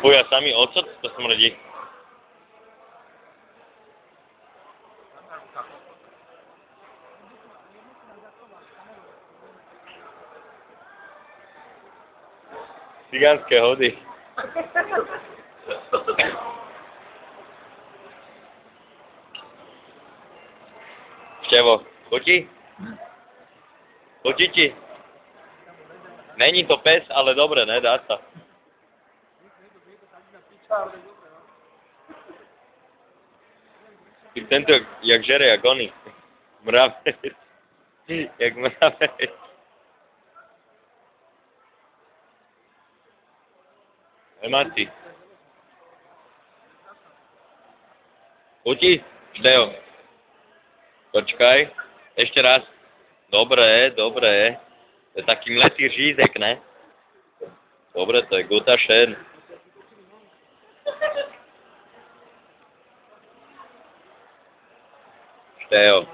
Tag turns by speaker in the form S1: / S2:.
S1: Fuj, a samý ocot to smrdí. Cigánske hody. Števo, chutí? Chutí ti? Není to pes, ale dobre, ne? Dá sa. Tento, jak žere, jak oni. Mravec. Jak mravec. Mati. Chutí? Šteo. Počkaj. Ešte raz. Dobre, dobre. To je taký mletý řízek, ne? Dobre, to je gutašen. Šteo.